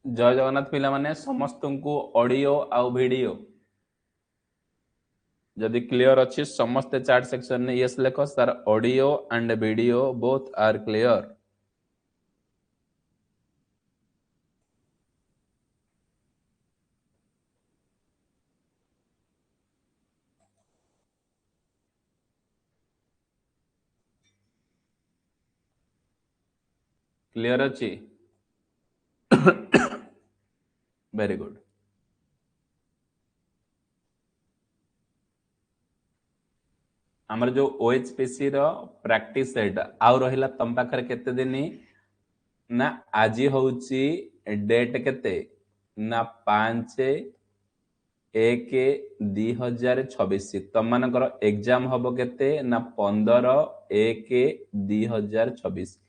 जय जगन्नाथ पिला माने समस्त को ऑडियो आउ वीडियो जदि क्लियर अच्छी समस्ते चैट सेक्शन ने यस लेख sir audio and video both are clear. Clear अच्छी वेरी गुड। आमर जो ओएचपीसी रो प्रैक्टिस सेट आउ रहिला तम पाखरे केते दिन ना आज होउची डेट केते ना 5/1/2026 तम मानकर एग्जाम हबो केते ना 15/1/2026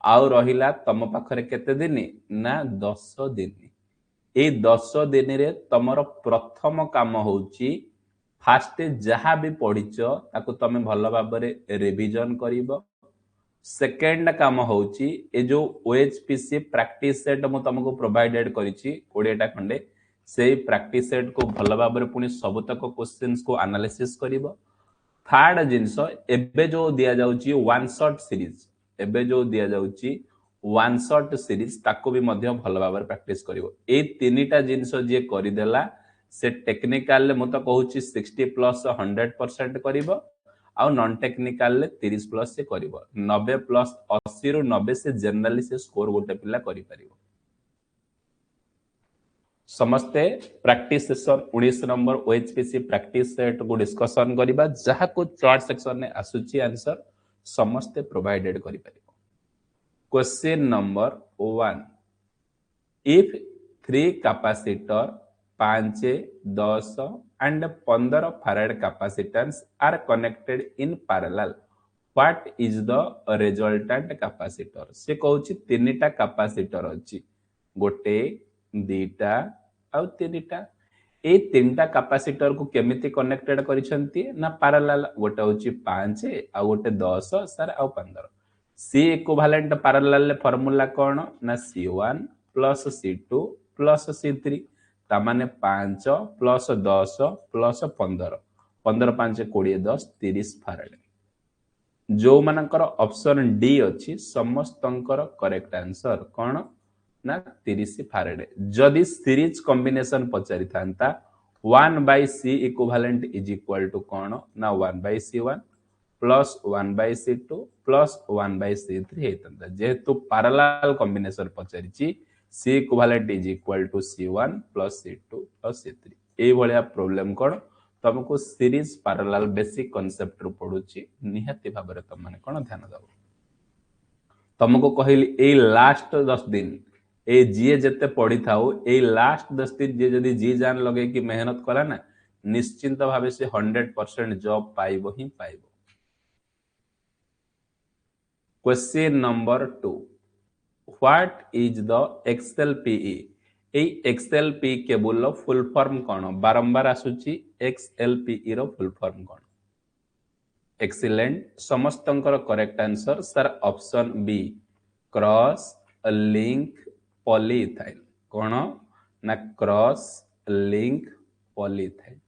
आउ रहिला तम पाखरे केते दिन ना 10 दिन। ए 10 दिन रे तमर प्रथम काम होउची फास्ट जहाँ भी पढ़िच ताकू तमे भल भाबरे रिवीजन करिवो। सेकेंड काम होउची ए जो ओएचपीसी प्रैक्टिस सेट मु तुमको प्रोवाइडेड करिछि 20 टा खंडे से प्रैक्टिस सेट को भल भाबरे पुनी सब तक क्वेश्चंस को एनालिसिस करिवो। थर्ड जिंस एबे जो दिया जाउची वन शॉट सीरीज एबे जो दिया जाउची वन शॉट सीरीज ताको भी मध्य भल भाबरे प्रैक्टिस करिवो। ए तीनटा जिंस जे करि देला से टेक्निकल मु तो कहूची 60 प्लस 100% करिवो आउ नॉन टेक्निकल 30 प्लस से करिवो। 90 प्लस 80 रु 90 से जनरली से स्कोर गोटे पिला करि परिवो। समस्ते practice session 19 number OHPC practice set को डिस्कशन करिबा जहा को चार्ट सेक्शन ने आसुची आंसर समस्ते प्रोवाइडेड करि परिबो। Question number 1 if 3 capacitor 5 10 and 15 farad capacitance are connected in parallel what is the resultant capacitor। से कहूची तीनटा कैपेसिटर अछि गोटे दीटा आउ तीनटा ए तीनटा कैपेसिटर को केमिति कनेक्टेड करिसंती ना पैरेलल गोटे होची 5 आ गोटे 10 सर आ 15 सी इक्विवेलेंट पैरेलल फार्मूला कोन ना C1 plus C2 plus C3 तामाने 5 plus 10 plus 15 15 5 20 10 30 farad. जो मानकर ऑप्शन डी अछि समस्तंकर करेक्ट आंसर कोन ना 30 फैराड। जदि सीरीज कॉम्बिनेशन पचारि थांता 1/c equivalent is equal to कोन ना 1/c1 plus 1/c2 plus 1/c3 हेतंता। जेहेतु पैरेलल कॉम्बिनेशन पचारिछि C equivalent is equal to C1 plus C2 plus C3 A भलिया problem कोन तुमको सीरीज पैरेलल बेसिक कांसेप्ट रु पडुची निहाती भाबरे तुम माने कोन ध्यान दबो। तुमको कहली ए लास्ट 10 दिन ए जीए जते पढ़ी थाओ ए लास्ट 10 दिन जे जदी जी जान लगे कि मेहनत कला ना निश्चिंत भाबे से 100% जॉब पाइबो ही पाइबो। Question number 2 What is the XLPE? ए XLPE केबल रो फुल फॉर्म कोन बारंबार आसुची XLPE रो फुल फॉर्म कोन। एक्सीलेंट समस्तंकर correct answer sir option B cross link polyethylene कोन ना cross link polyethylene.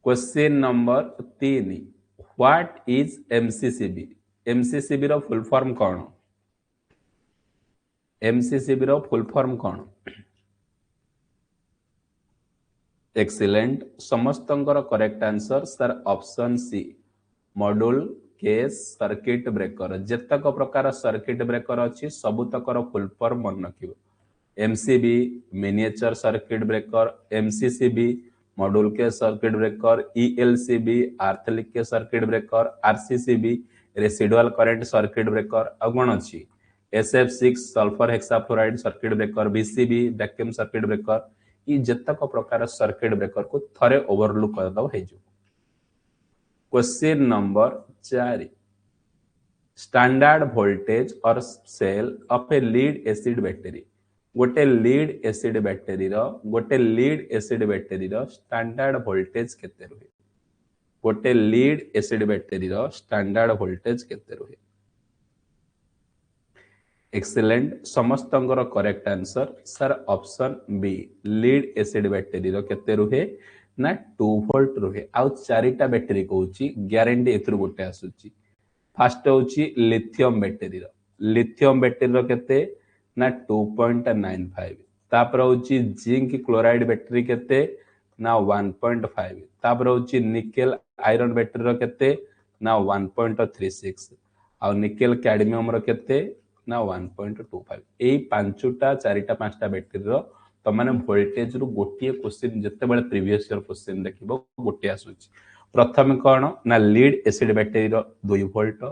Question number 3 What is MCCB? MCCB रो फुल फॉर्म कोन MCCB रो फुल फॉर्म कोन। एक्सीलेंट समस्तंकर correct answer sir option C module case circuit breaker. जेतक प्रकार circuit breaker अछि सबुतकर फुल फॉर्म मन रखिबो। MCB miniature circuit breaker, MCCB module case circuit breaker, ELCB earth leakage के circuit breaker, RCCB residual current circuit breaker अगण अछि SF6 sulphur hexafluoride circuit breaker, VCB vacuum circuit breaker. ई जतक प्रकार सर्किट ब्रेकर को थरे ओवरलुक कर दो हेजु। क्वेश्चन नंबर 4 स्टैंडर्ड वोल्टेज और cell of a lead acid battery. गोटे लीड एसिड बैटरी रो स्टैंडर्ड वोल्टेज केते रहे। गोटे लीड एसिड बैटरी रो स्टैंडर्ड वोल्टेज केते रहे। एक्सीलेंट समस्तंकर correct answer sir option B lead acid battery रो केते रुहे ना 2 वोल्ट रुहे आउ चारिटा बैटरी कहूची ग्यारंटी एथुर गोटे आसुची फास्ट होची लिथियम बैटरी रो केते ना 2.95 तापर होची जिंक क्लोराइड बैटरी केते ना 1.5 तापर होची निकेल आयरन बैटरी रो केते ना 1.36 आ निकेल कैडमियम रो केते ना 1.25 एई पांचटा चारिटा पांचटा बैटरी रो तो माने वोल्टेज रु गोटिए क्वेश्चन जते बेले प्रीवियस ईयर क्वेश्चन देखिबो गोटिए आसुची प्रथम कोन ना लीड एसिड बैटरी रो 2 वोल्ट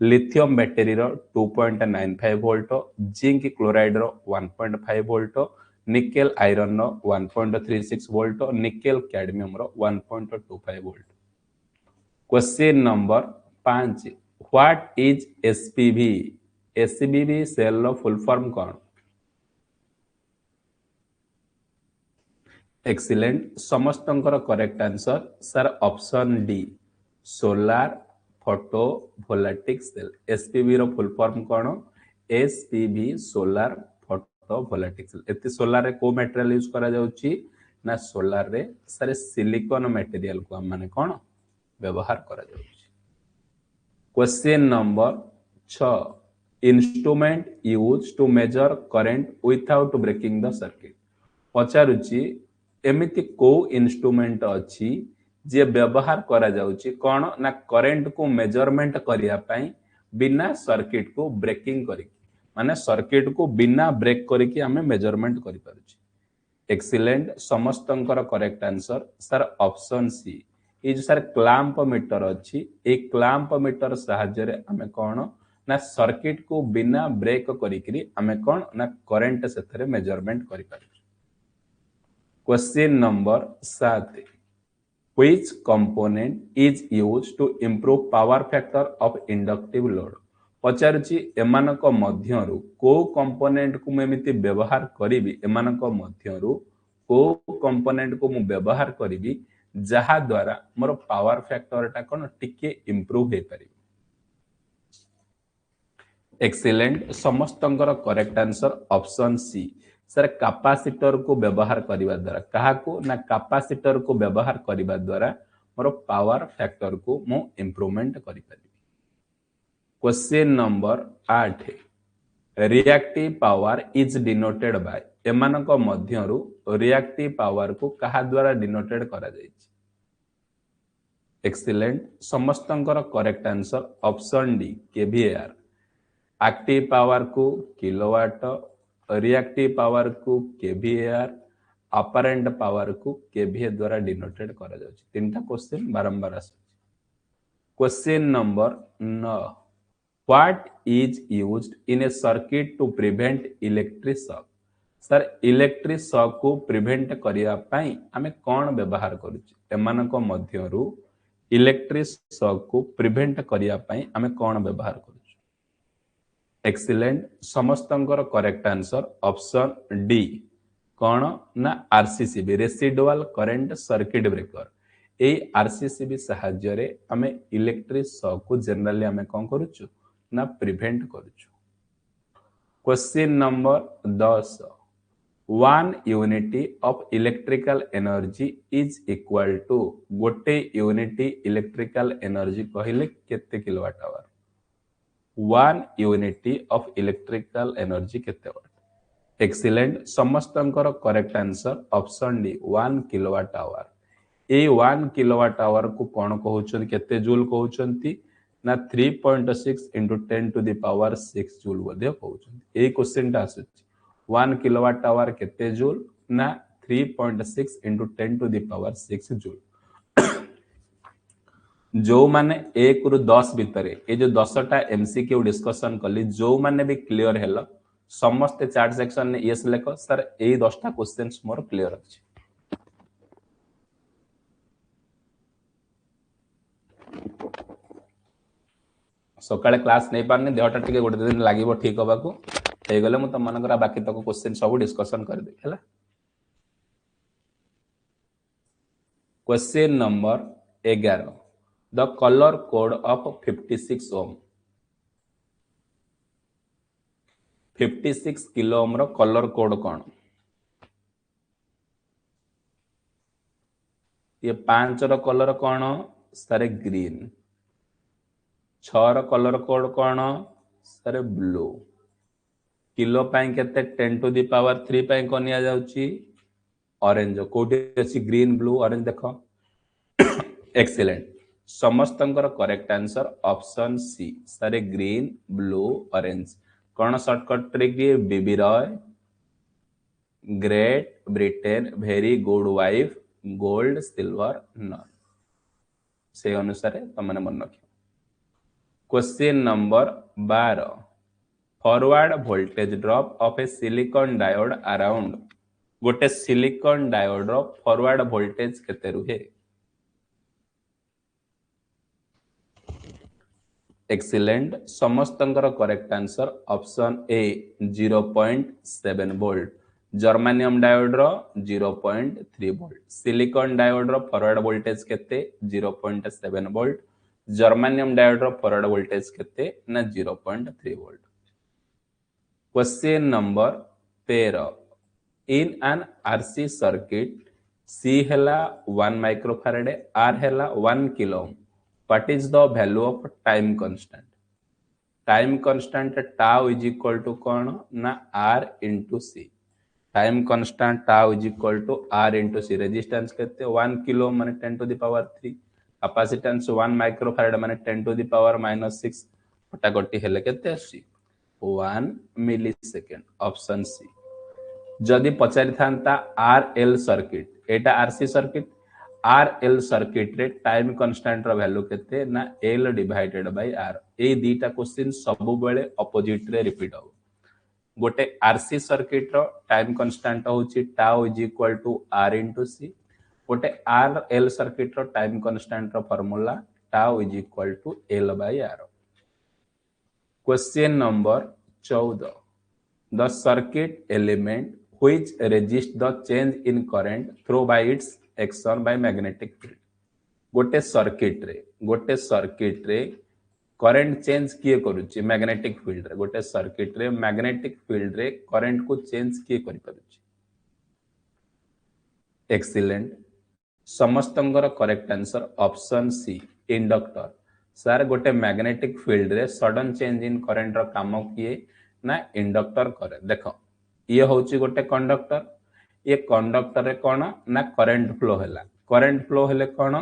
लिथियम बैटरी रो 2.95 वोल्ट जिंक क्लोराइड रो 1.5 वोल्ट निकेल आयरन रो 1.36 वोल्ट निकेल कैडमियम रो 1.25 volt question number 5 what is SPV SPV cell रो फुल फॉर्म कोन एक्सीलेंट समस्तंकर correct answer sir option D solar photovoltaic cell SPV रो full form कोन SPV solar photovoltaic cell एति solar रे को material use करा जाउची ना सोलार रे सर सिलिकॉन मटेरियल को हम माने कोन व्यवहार करा जाउची question number 6 instrument used to measure current without breaking the circuit पचारुची एमिति को इंस्ट्रूमेंट अछि जे व्यवहार करा जाउची कोन ना करंट को मेजरमेंट करिया पई बिना सर्किट को ब्रेकिंग करी माने सर्किट को बिना ब्रेक करी कि हमें मेजरमेंट करि पारुची एक्सीलेंट समस्तंकर correct answer sir option C ए जो सर क्लैंप मीटर अछि ए क्लैंप मीटर सहायता रे हमें कोन ना सर्किट को बिना ब्रेक करी कि हमें कोन ना करंट सेथरे मेजरमेंट करि पारुची question number 7 which component is used to improve power factor of inductive load पचारुची एमानक मध्यरु को कंपोनेंट को मैं एमिति व्यवहार करिवि एमानक मध्यरु को कंपोनेंट को मु व्यवहार करिवि जहा द्वारा मोर पावर फैक्टर टा कोन टिके इंप्रूव हे पारि एक्सीलेंट समस्तंकर correct answer option C sir capacitor को व्यवहार करबा द्वारा कहा को ना कैपेसिटर को व्यवहार करबा द्वारा मोर पावर फैक्टर को मु इंप्रूवमेंट करि पारि question number 8 reactive power is denoted by एमानक मध्यरु रिएक्टिव पावर को कहा द्वारा डिनोटेड करा जायछि एक्सीलेंट समस्तंकर correct answer option D KVR active power को किलोवाट रिएक्टिव पावर को केवीआर अपरेंट पावर को केवीए द्वारा डिनोटेड करा जाउछि तीनटा क्वेश्चन बारंबार आसु question number 9 what is used in a circuit to prevent electric shock sir electric shock को प्रिवेंट करिया पई हमें कोन व्यवहार करूछि एमानक मध्यरु इलेक्ट्रिक शॉक को प्रिवेंट करिया पई हमें कोन व्यवहार करूछि एक्सीलेंट समस्तंकर करेक्ट आंसर ऑप्शन डी कोन ना RCCB residual current circuit breaker ए आरसीसीबी सहायता रे हमें इलेक्ट्रिक शॉक को जनरली हमें कोन करूछु ना प्रिवेंट करूछु question number 10 1 unity of electrical energy is equal to गोटे यूनिटी इलेक्ट्रिकल एनर्जी कहले केते kilowatt hour 1 unity of electrical energy केते वाट एक्सीलेंट समस्तंकर correct answer option D 1 kilowatt hour ए 1 किलोवाट आवर को कोन कहउछन केते जूल कहउछंती ना 3.6 into 10 to the power 6 joule बदे कहउछन ए क्वेश्चन ता आसुची 1 किलोवाट आवर केते जूल ना 3.6 into 10 to the power 6 joule जो माने 1 रु 10 भितरे ए जो 10टा एमसीक्यू डिस्कशन कली जो माने भी क्लियर हेलो समस्त चैट सेक्शन ने यस लेखो सर ए 10टा क्वेश्चंस मोर क्लियर अछि सकाळे क्लास नै पारने देहटा टिके गोटे दिन लागिवो ठीक होबा को हे गले म त मनकरा बाकी तक क्वेश्चन सब डिस्कशन कर दे हला question number 11 the color code of 56 ohm 56 kilo ohm रो कलर कोड कौन? ये 5 रो कलर कौन? सारे ग्रीन। 6 रो कलर कोड कौन? सारे ब्लू। किलो पाई केते 10 टू दी पावर 3 पाई को निया जाउची ऑरेंज। कोठी अछि ग्रीन ब्लू ऑरेंज देखो। एक्सीलेंट। समस्तंकर करेक्ट आंसर ऑप्शन सी सारे ग्रीन ब्लू ऑरेंज। कौन शॉर्टकट ट्रिक ये? BB Roy, great Britain, very good wife, gold silver none. से अनुसार तुमने मन रख। Question number 12 forward voltage drop of a silicon diode around. गोटे सिलिकॉन डायोड रो फॉरवर्ड वोल्टेज केते रुहे? एक्सीलेंट। समस्तंकर correct answer option A 0.7 volt. Germanium diode रो 0.3 वोल्ट। सिलिकॉन डायोड रो फॉरवर्ड वोल्टेज केते? 0.7 वोल्ट। जर्मानियम डायोड रो फॉरवर्ड वोल्टेज केते? ना 0.3 volt. Question number 13 in an RC circuit C हैला 1 माइक्रोफैराड, आर हैला 1 kilo ohm, what is the value of time constant? Time constant tau is equal to कौन? ना R into C. Time constant tau is equal to R into C. Resistance केते? 1 kilo ohm माने 10 to the power 3। Capacitance 1 microfarad माने 10 to the power -6। कटाकटी हेले केते आसी? 1 मिली second. Option C. जदि पचारि थांता आर एल सर्किट, एटा RC circuit, R L circuit रे टाइम कांस्टेंट रो वैल्यू केते? ना एल डिवाइडेड बाय आर। ए दीटा क्वेश्चन सब बेले ऑपोजिट रे रिपीट हो। गोटे आरसी सर्किट रो टाइम कांस्टेंट होची tau is equal to R into C. गोटे आर एल सर्किट रो टाइम कांस्टेंट रो formula tau is equal to L by R. Question number 14 the circuit element which resist the change in current through by its action by magnetic field। गोटे circuit रे current change किए करूची? Magnetic field रे। गोटे circuit रे magnetic field रे current को change किए करि पारुची? एक्सीलेंट। समस्तंगर correct answer option C inductor. Sir गोटे मैग्नेटिक फील्ड रे सडन चेंज इन करंट रो काम किए? ना इंडक्टर करे। देखो ये होची गोटे कंडक्टर। ये कंडक्टर रे कोन? ना करंट फ्लो हैला। करंट फ्लो हेले कोन?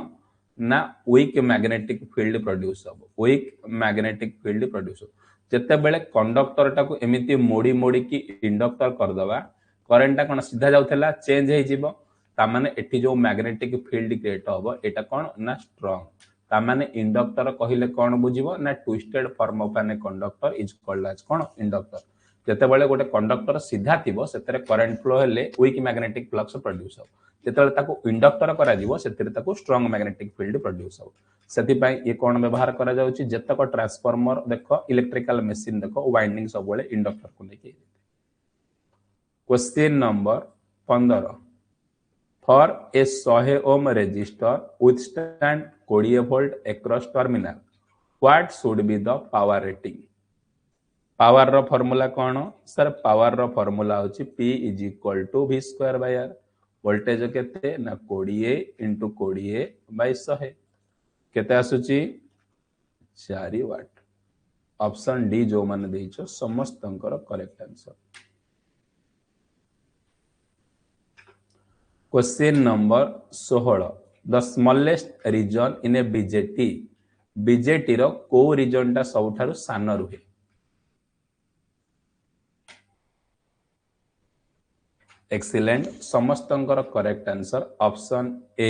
ना वीक मैग्नेटिक फील्ड प्रोड्यूस हो। वीक मैग्नेटिक फील्ड प्रोड्यूस हो। जते बेले कंडक्टर टाको एमिति मोड़ी मोड़ी की इंडक्टर कर दवा, करंट कोन सीधा जाउथला चेंज हे जिवो। ता माने एठी जो मैग्नेटिक फील्ड क्रिएट होबो एटा कोन? ना स्ट्रांग। ता माने इंडक्टर कहिले कोन बुझिबो? ना twisted form of an conductor is called as कोन? इंडक्टर। जेते बेले गोटे कंडक्टर सीधा थिबो सेतरे करंट फ्लो हेले वीक मैग्नेटिक फ्लक्स प्रोड्यूस हो। जेते ताको इंडक्टर करा दिबो सेतरे ताको स्ट्रांग मैग्नेटिक फील्ड प्रोड्यूस हो। सेति पई ये कोन व्यवहार करा जाउची? जेतक ट्रांसफार्मर देखो, इलेक्ट्रिकल मशीन देखो, वाइंडिंग सब बेले इंडक्टर को लेके। Question number 15 for a 100 ohm resistor with stand 20 volt across terminal what should be the power rating? Power रो फार्मूला कौन? सर पावर रो फार्मूला होची P is equal to V square by R। Voltage केते? ना 20 into 20 bye 100 केते आसुची? 4 वाट। Option D जो माने देइछो समस्तंकर correct answer. Question number 16 the smallest region in a BJT. BJT रो को रीजन टा सबठारु सान रुहे? एक्सीलेंट। समस्तंकर correct answer option A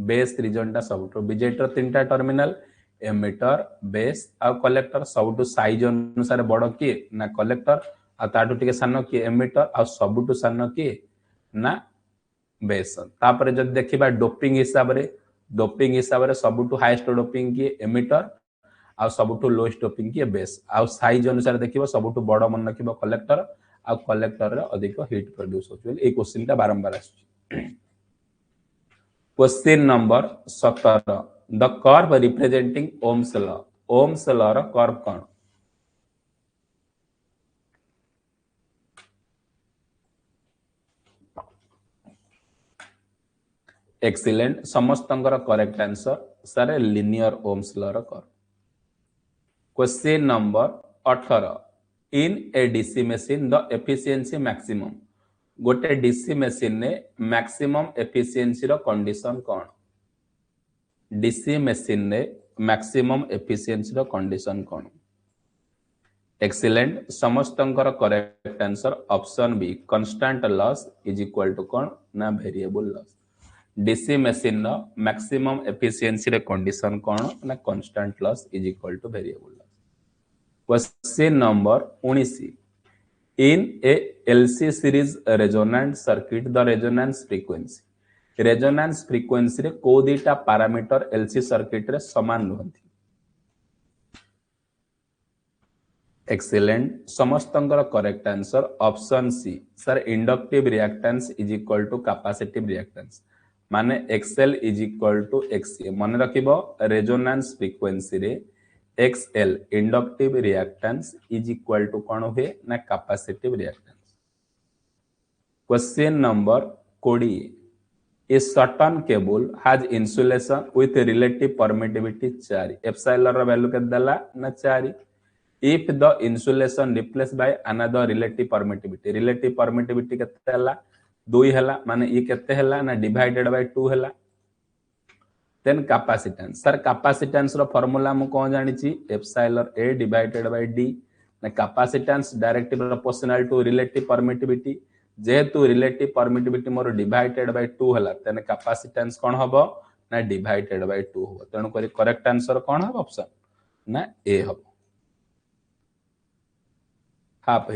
base region टा सबठो। बीजेटी रो तीनटा टर्मिनल एमिटर, बेस आ कलेक्टर। सबठो साइज अनुसार बड़ किए? ना कलेक्टर। आ ताठो टिके सान किए? एमिटर। आ सबठो सान किए? ना बेस। तापरे जब देखिबा डोपिंग हिसाब रे सबठो हाईएस्ट डोपिंग किए? एमिटर। आ सबठो लोएस्ट डोपिंग किए? बेस। आ साइज अनुसार देखिबो सबठो बड़ मन रखिबो कलेक्टर। आ कलेक्टर रे अधिक हीट प्रोड्यूस होछ बोली ए क्वेश्चन ता बारंबार आछी। Question number 17 the curve representing Ohm's law. Ohm's law रो कर्व कोन? एक्सीलेंट समस्तंकर correct answer sir linear Ohm's law रो कर question number 18 in a DC machine the efficiency maximum गोटे डीसी मशीन ने मैक्सिमम एफिशिएंसी रो कंडीशन कोन DC machine ने मैक्सिमम एफिशिएंसी रो कंडीशन कोन एक्सीलेंट समस्तंकर correct answer option B constant loss is equal to कोन ना वेरिएबल लॉस डीसी मशीन नो मैक्सिमम एफिशिएंसी रे कंडीशन कोन ना constant loss is equal to variable loss question number 19 in a LC series resonant circuit the resonance frequency रे को दीटा parameter LC circuit रे समान रहंती एक्सीलेंट समस्तंकर correct answer option C sir inductive reactance is equal to capacitive reactance माने XL is equal to XC मन रखिबो रेजोनेंस फ्रीक्वेंसी रे XL inductive reactance is equal to कोन हुए ना capacitive reactance question number 20 a certain cable has insulation with relative permittivity 4 epsilon रो value के दला ना 4 if the insulation replaced by another relative permittivity केते हला 2 हला माने ई केते हला ना डिवाइडेड बाय 2 हला देन कैपेसिटेंस सर कैपेसिटेंस रो फार्मूला मु कोन जानि छी epsilon a divided by d ना capacitance directly proportional to relative permittivity जेहेतु रिलेटिव परमिटिविटी मोर डिवाइडेड बाय 2 हला देन कैपेसिटेंस कोन हबो ना डिवाइडेड बाय 2 हबो तणो करी करेक्ट आंसर कोन हबो ऑप्शन ना ए हबो हाफ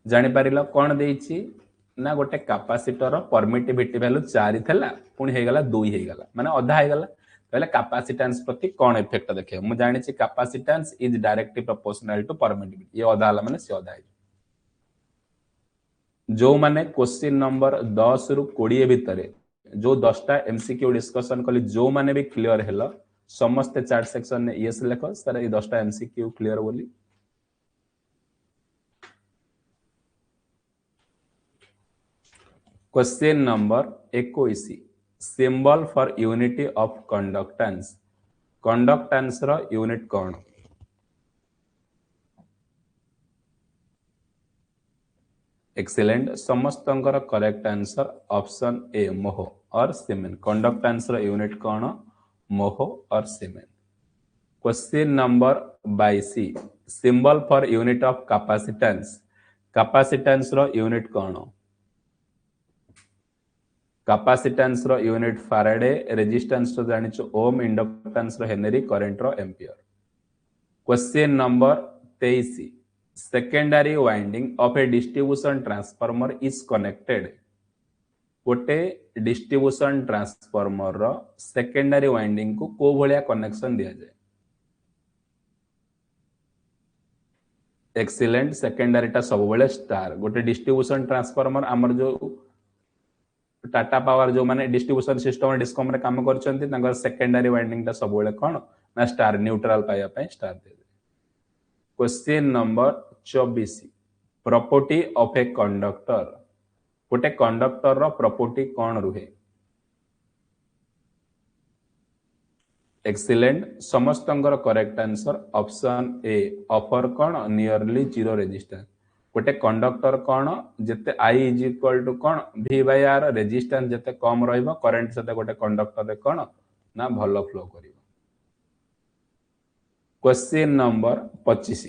जानी पारिल कौन देइछि ना गोटे कैपेसिटर परमिटिविटी वैल्यू 4 थला पुनी हे गला 2 हे गला माने आधा हे गला पहले कैपेसिटेंस प्रति कौन इफेक्ट देखे मु जानि छि capacitance is directly proportional to permittivity ये आधा हला माने से आधा जो माने क्वेश्चन नंबर 10 रु 20 भितरे जो 10टा एमसीक्यू डिस्कशन कली जो माने भी क्लियर हेला समस्त चार्ट सेक्शन ने यस लेखो सर ये 10टा एमसीक्यू क्लियर बोली question number 21 symbol for unity of conductance रो यूनिट कोन एक्सीलेंट समस्तंकर correct answer option A mho और सीमेन कंडक्टेंस रो यूनिट कोन मोह और siemens question number 22 symbol for unit of capacitance रो यूनिट कोन कैपेसिटेंस रो यूनिट फैराडे रेजिस्टेंस रो जानिचो ओम इंडक्टेंस रो हेनरी करंट रो ampere question number 23 secondary winding of A distribution transformer is connected गोटे डिस्ट्रीब्यूशन ट्रांसफार्मर रो secondary winding को को भलिया कनेक्शन दिया जाए एक्सीलेंट सेकेंडरी टा सब बेले स्टार गोटे डिस्ट्रीब्यूशन ट्रांसफार्मर हमर जो टाटा पावर जो माने डिस्ट्रीब्यूशन सिस्टम डिस्कॉम रे काम करछंती तांगर सेकेंडरी वाइंडिंग ता सब बेले कोन ना स्टार न्यूट्रल पाया पे स्टार दे question number 24 property of a conductor गोटे कंडक्टर रो प्रॉपर्टी कोन रुहे एक्सीलेंट समस्तंगर correct answer option A offer कोन नियरली जीरो रेजिस्टेंस गोटे कंडक्टर कोन जते आई इज इक्वल टू कोन v बाय r रेजिस्टेंस जते कम रहइबो करंट सते गोटे कंडक्टर रे कोन ना भलो फ्लो करिवो question number 25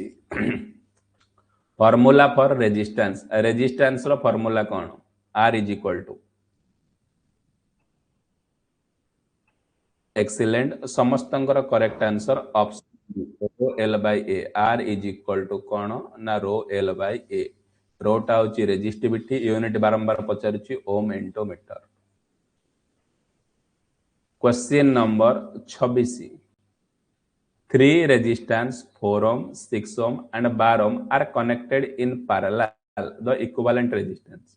formula for resistance रो फार्मूला कोन r is equal to excellent समस्तंकर correct answer option rho l by a r is equal to कोन ना rho l by a rho टा होची रेजिस्टिविटी यूनिट बारंबार पचारुची ohm into metre question number 26 3 resistance 4 ohm 6 ohm and 12 ohm are connected in parallel the equivalent resistance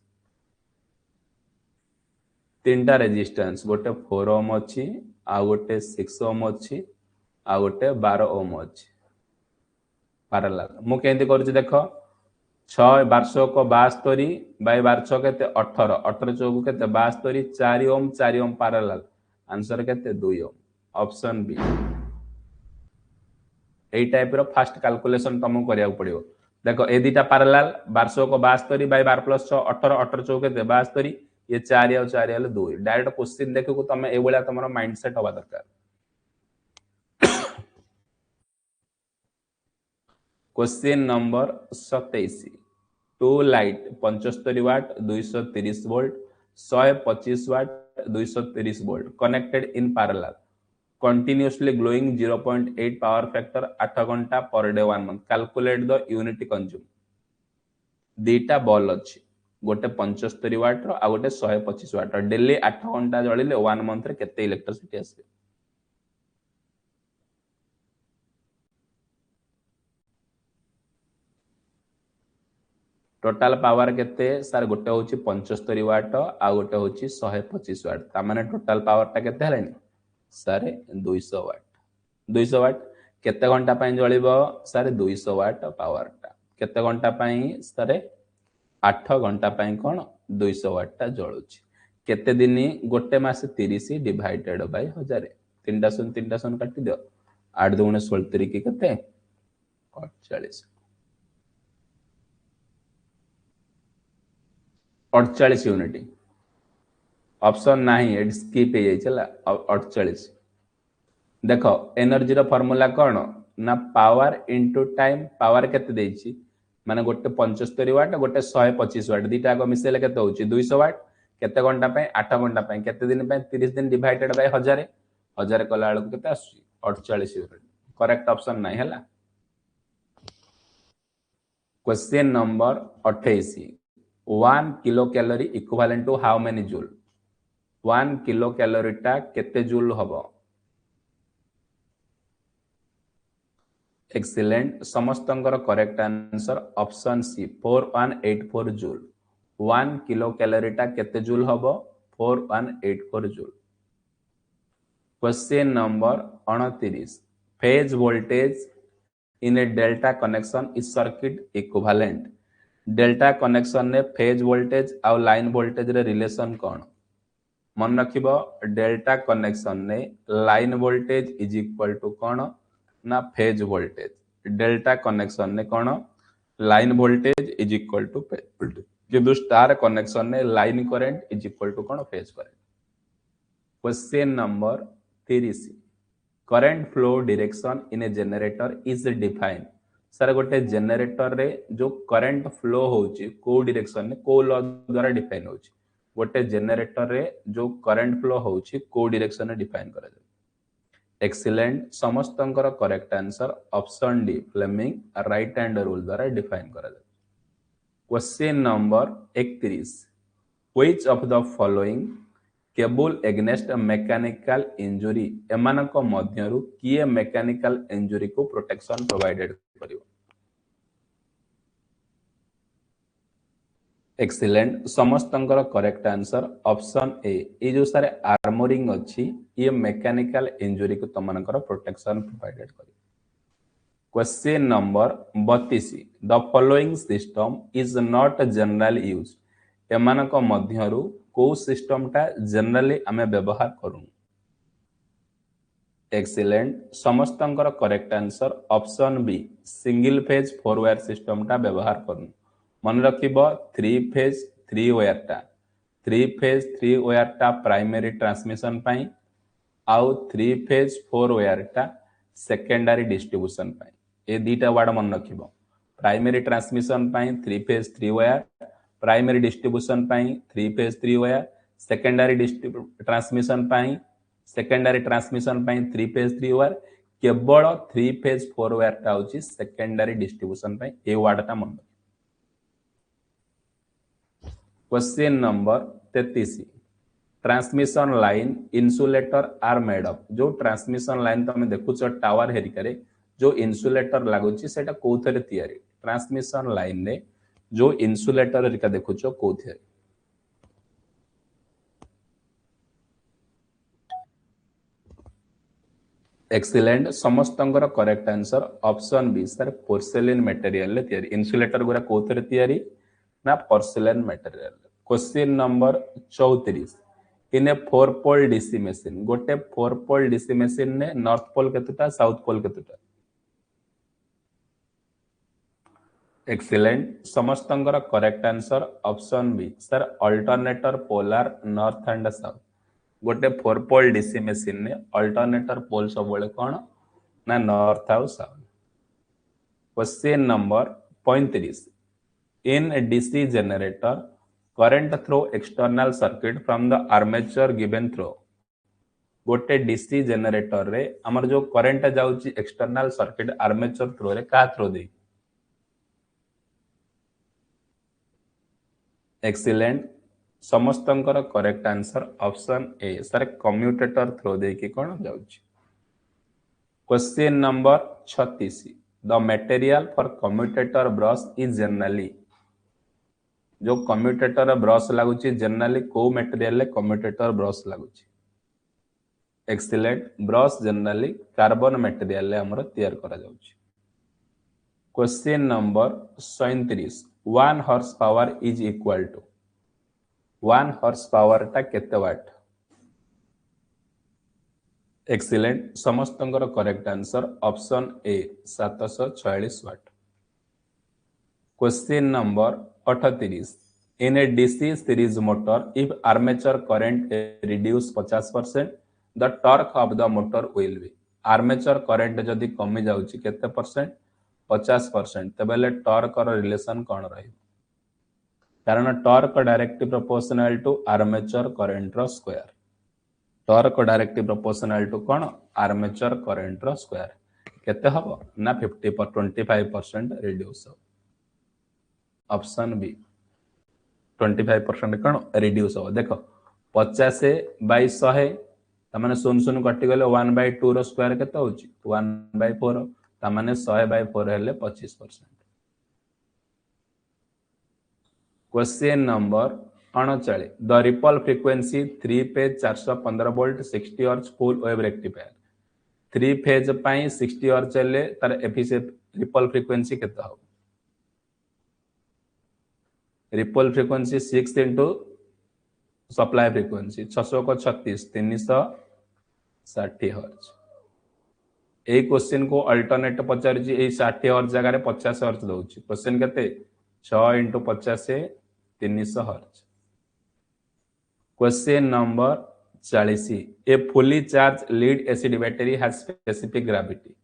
तीनटा resistance गोटे 4 ओम अछि आ गोटे 6 ओम अछि आ गोटे 12 ओम अछि पैरेलल मु केंति करछि देखो छः 1272 बाय 12 के 18 18 चौक के 72 4 ओम पैरेलल आंसर के 2 ओम ऑप्शन बी এই টাইপ ର ফার্স্ট ক্যালকুলেশন तुमको କରିବାକୁ पड़ियो देखो ए दीटा पैरेलल 1272 बाय 12 प्लस 6 18 18 चौक के 72 ये 4 और 4 हेले 2 डायरेक्ट क्वेश्चन देखो को तुम ए भलिया तुमरो माइंडसेट होबा दरकार question number 27 two light 75 watt 230 volt 125 watt 230 volt connected in parallel continuously glowing 0.8 power factor 8 घंटा per day 1 month calculate the unit consume दीटा बॉल अच्छी गोटे 75 वाट रो आ गोटे 125 वाट डेली 8 घंटा जळिले 1 मंथ रे केते इलेक्ट्रिसिटी आसे टोटल पावर केते सर गोटे होची 75 वाट आ गोटे होची 125 वाट ता माने टोटल पावर ता केते हलानी सर 200 वाट 200 वाट केते घंटा पई जळिबो सर 200 वाट पावर टा केते घंटा पई सर 8 घंटा पई कोन 200 वाट टा जळुची केते दिन गोटे मास 30 डिवाइडेड बाय 1000 तीनटा सुन काटी दियो 8 2 16 की केते 48 48 यूनिट ऑप्शन नहीं एड स्किप हो जाइला 48 देखो एनर्जी रो फार्मूला कोन ना पावर इनटू टाइम पावर केते देछि माने गोटे 75 वाट गोटे 125 वाट दीटा को मिसेले केते होछि 200 वाट केते घंटा पे 8 घंटा पे केते दिन पे 30 दिन डिवाइडेड बाय 1000 1000 कला आलो केते आसी 48 यूनिट करेक्ट ऑप्शन नहीं हला question number 28 1 kilo calorie equivalent to how many joule 1 kilo calorie टा केते जूल हबो एक्सीलेंट समस्तंकर correct answer option C 4184 joule 1 kilo calorie टा केते जूल हबो 4184 joule question number 29 phase voltage in a delta connection is circuit equivalent delta connection ने phase voltage आ line voltage रे रिलेशन कोन मन रखिबो डेल्टा कनेक्शन ने line voltage is equal to कोन ना फेज वोल्टेज डेल्टा कनेक्शन ने कोन line voltage is equal to phase voltage किंतु स्टार कनेक्शन ने line current is equal to कोन phase current question number 30 current flow direction in a generator is defined sir गोटे generator रे जो current flow होची को डायरेक्शन ने को लॉ द्वारा डिफाइन होची गोटे जनरेटर रे जो करंट फ्लो होची को डायरेक्शन ने डिफाइन करा जाय एक्सीलेंट समस्तंकर correct answer option D Fleming right hand rule द्वारा डिफाइन करा जाय question number 31 which of the following cable against mechanical injury एमानक मध्यरु किए मैकेनिकल इंजुरी को प्रोटेक्शन प्रोवाइडेड करियो एक्सीलेंट समस्तंकर करेक्ट आंसर ऑप्शन ए जो सारे आर्मोरिंग अच्छी ये मैकेनिकल इंजुरी को तमनकर प्रोटेक्शन प्रोवाइडेड करियो question number 32 the following system is not general use एमानक मध्यरु को सिस्टम टा जनरली आमे व्यवहार करू एक्सीलेंट समस्तंकर correct answer option B single phase 4 wire system टा व्यवहार करू मन रखिबो 3 फेज 3 वायर टा 3 फेज 3 वायर टा प्राइमरी ट्रांसमिशन पाई आउ 3 फेज 4 वायर टा सेकेंडरी डिस्ट्रीब्यूशन पाई ए दीटा वर्ड मन रखिबो प्राइमरी ट्रांसमिशन पाई 3 फेज 3 वायर प्राइमरी डिस्ट्रीब्यूशन पाई 3 फेज 3 वायर सेकेंडरी ट्रांसमिशन पाई सेकेंडरी ट्रांसमिशन पाई 3 फेज 3 वायर केवल 3 फेज 4 वायर टा होची सेकेंडरी डिस्ट्रीब्यूशन पाई ए वर्ड टा मन question number 33 transmission line insulator are made up जो ट्रांसमिशन लाइन तुम देखुछ टावर हेरिकारे जो इन्सुलेटर लागुची सेटा कोथरे तयारी ट्रांसमिशन लाइन ने जो इन्सुलेटर हेरिका देखुछ कोथरे एक्सीलेंट समस्तंकर correct answer option B sir porcelain material ले तयारी इन्सुलेटर गुरा कोथरे तयारी ना porcelain material question number 34 in a 4 pole DC machine गोटे 4 पोल डीसी मशीन ने नॉर्थ पोल केतुटा साउथ पोल केतुटा एक्सीलेंट समस्तंकर correct answer option B sir alternator polar north and south गोटे 4 पोल डीसी मशीन ने अल्टरनेटर पोल सब बेले कौन ना नॉर्थ आउ south question number 35 in DC generator current through external circuit from the armature given through गोटे DC generator रे हमर जो करंट जाउची एक्सटर्नल सर्किट आर्मेचर थ्रो रे का थ्रो दे एक्सीलेंट समस्तंकर correct answer option A sir commutator through दे कि कोन जाउची question number 36 the material for commutator brush is generally जो कम्यूटेटर ब्रश लागुची जनरली को मटेरियल ले कम्यूटेटर ब्रश लागुची excellent brush generally carbon material ले हमर तैयार करा जाउची question number 37 1 horse power is equal to 1 horse power टा केते वाट एक्सीलेंट समस्तंकर correct answer option A 746 what question number 38 in a DC series motor if armature current reduce 50% the torque of the motor will be armature current जदि कमी जाउची केते percent 50% तबेले torque और relation कौन रही कारण torque directly proportional to armature current रो square torque directly proportional to कौन आर्मेचर करंट रो स्क्वायर केते हबो ना 25% रिड्यूस हो ऑप्शन बी 25% कौन रिड्यूस हो देखो 50 बाय 100 तमाने 0 कटि गले 1/2 रो स्क्वायर केते होची 1/4 तमाने 100/4 हेले 25% question number 39 the ripple frequency 3 phase 415 volt 60 hertz full wave rectifier 3 phase पई 60 हर्ट्ज हेले तार एफिशिएंट रिपल फ्रीक्वेंसी केते हो ripple frequency 6 into supply frequency 600 को 36 360 हर्ट्ज ए क्वेश्चन को अल्टरनेट पचार 60 हर्ट्ज जगह 50 हर्ट्ज दउची क्वेश्चन केते 6 into 50 300 hertz question number 40 a fully charge lead acid battery has specific gravity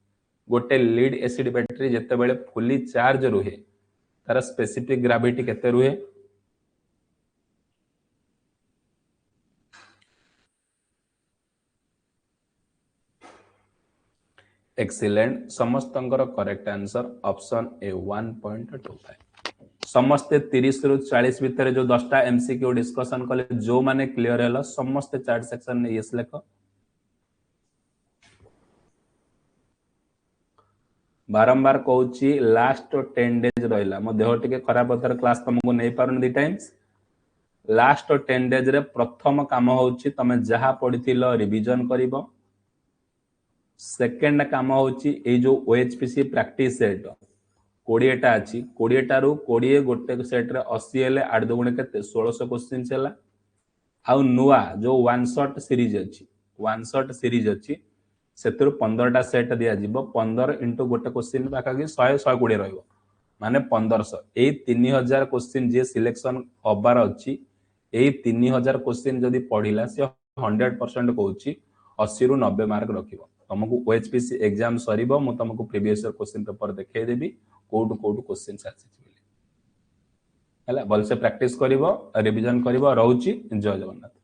गोटे लीड एसिड बैटरी जते बेले फुली चार्ज रुहे तार स्पेसिफिक ग्रेविटी केते रुहे एक्सीलेंट समस्तंकर करेक्ट आंसर ऑप्शन ए 1.25 समस्ते 30 रु 40 भितर जो 10टा एमसीक्यू डिस्कशन कले जो माने क्लियर हैला समस्ते चैट सेक्शन में यस लेख बारंबार कहूची लास्ट 10 डेज रहिला मो देह टिके खराब होतर क्लास तुमको नै पारुन दी टाइम्स लास्ट 10 डेज रे प्रथम काम होची तमे जहा पढिथिलो रिवीजन करिवो सेकंड काम होची ए जो ओएचपीसी प्रैक्टिस सेट 20 टा अछि 20 टा रु 20 गोटे सेट रे 80 हेले 8 दुगुणे केते 1600 क्वेश्चन छला आउ नुआ जो वन शॉट सीरीज अछि सेतुर 15 टा सेट दिया जिवो 15 इनटू गोटे क्वेश्चन बाका कि 100 120 रहइबो माने 1500 ए 3000 क्वेश्चन जे सिलेक्शन होबार अछि ए 3000 क्वेश्चन जदी पढिला से 100% कहूची 80 रु 90 मार्क रखिबो तुमको ओएचपीसी एग्जाम सरीबो मु तुमको प्रीवियस ईयर क्वेश्चन पेपर देखै देबी कोड क्वेश्चन आछि हला बल से प्रैक्टिस करिवो रिवीजन करिवो रहउची जय जगन्नाथ